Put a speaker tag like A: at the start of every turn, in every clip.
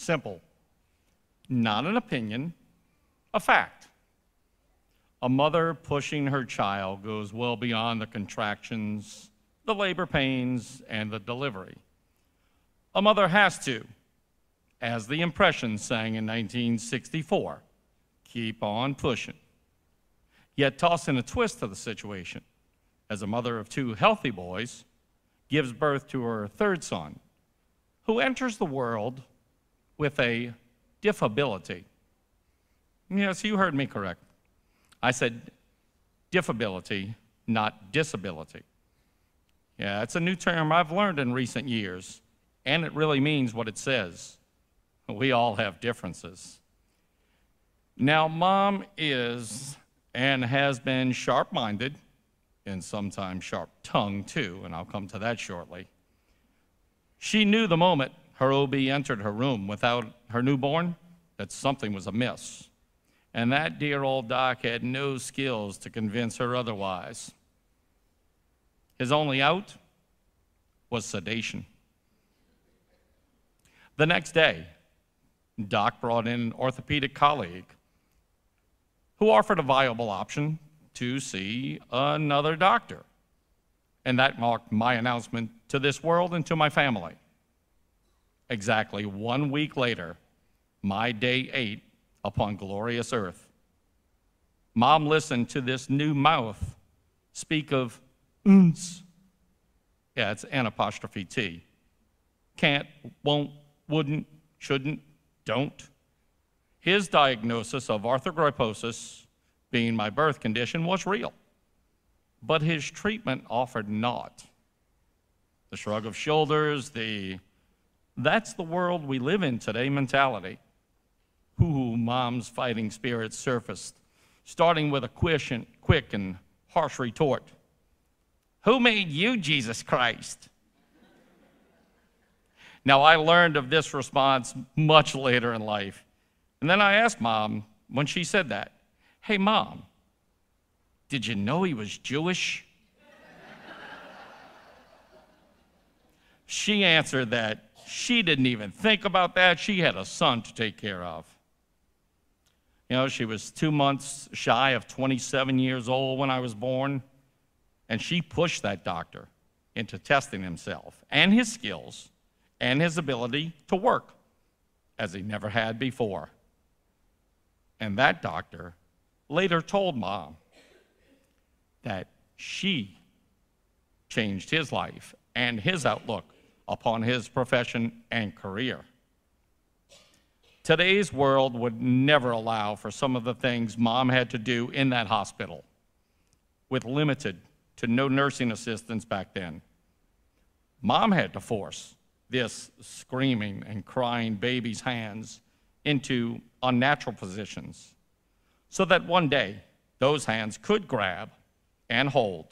A: Simple. Not an opinion, a fact. A mother pushing her child goes well beyond the contractions, the labor pains, and the delivery. A mother has to, as the Impressions sang in 1964, keep on pushing. Yet toss in a twist to the situation, as a mother of two healthy boys gives birth to her third son, who enters the world with a diffability. Yes, you heard me correct. I said diffability, not disability. Yeah, it's a new term I've learned in recent years, and it really means what it says. We all have differences. Now, Mom is and has been sharp-minded, and sometimes sharp-tongued too, and I'll come to that shortly. She knew the moment her OB entered her room without her newborn that something was amiss, and that dear old doc had no skills to convince her otherwise. His only out was sedation. The next day, Doc brought in an orthopedic colleague who offered a viable option to see another doctor. And that marked my announcement to this world and to my family. Exactly 1 week later, my day 8 upon glorious earth, Mom listened to this new mouth speak of uns. Yeah, it's N'. Can't, won't, wouldn't, shouldn't, don't. His diagnosis of arthrogryposis, being my birth condition, was real, but his treatment offered naught. The shrug of shoulders, that's the world we live in today mentality. Ooh, Mom's fighting spirit surfaced, starting with a quick and harsh retort. Who made you Jesus Christ? Now, I learned of this response much later in life. And then I asked Mom, when she said that, hey, Mom, did you know he was Jewish? She answered that she didn't even think about that. She had a son to take care of. You know, she was 2 months shy of 27 years old when I was born, and she pushed that doctor into testing himself and his skills and his ability to work as he never had before. And that doctor later told Mom that she changed his life and his outlook upon his profession and career. Today's world would never allow for some of the things Mom had to do in that hospital, with limited to no nursing assistants back then. Mom had to force this screaming and crying baby's hands into unnatural positions so that one day those hands could grab and hold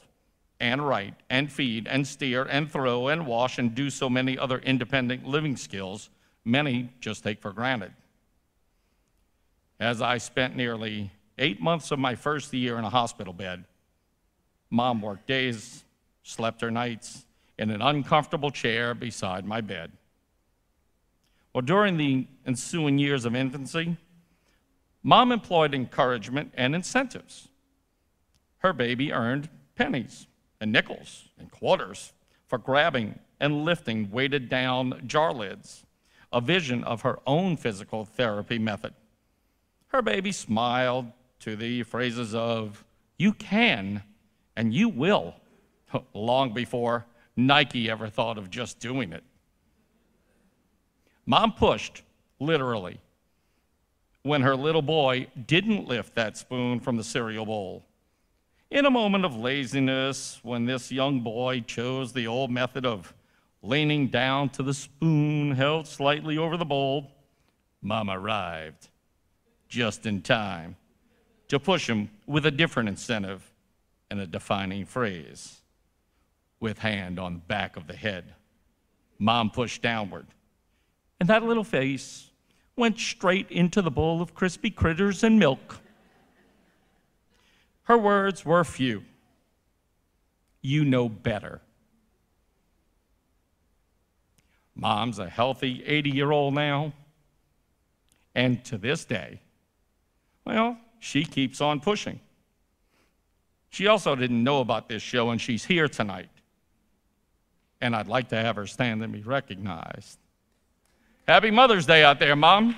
A: and write and feed and steer and throw and wash and do so many other independent living skills many just take for granted. As I spent nearly 8 months of my first year in a hospital bed, Mom worked days, slept her nights in an uncomfortable chair beside my bed. Well, during the ensuing years of infancy, Mom employed encouragement and incentives. Her baby earned pennies and nickels and quarters for grabbing and lifting weighted down jar lids, a vision of her own physical therapy method. Her baby smiled to the phrases of, "You can and you will," long before Nike ever thought of just doing it. Mom pushed, literally, when her little boy didn't lift that spoon from the cereal bowl. In a moment of laziness, when this young boy chose the old method of leaning down to the spoon held slightly over the bowl, Mom arrived just in time to push him with a different incentive and a defining phrase. With hand on the back of the head, Mom pushed downward, and that little face went straight into the bowl of crispy critters and milk. Her words were few. You know better. Mom's a healthy 80-year-old now, And to this day, well, she keeps on pushing. She also didn't know about this show, and she's here tonight. And I'd like to have her stand and be recognized. Happy Mother's Day out there, Mom.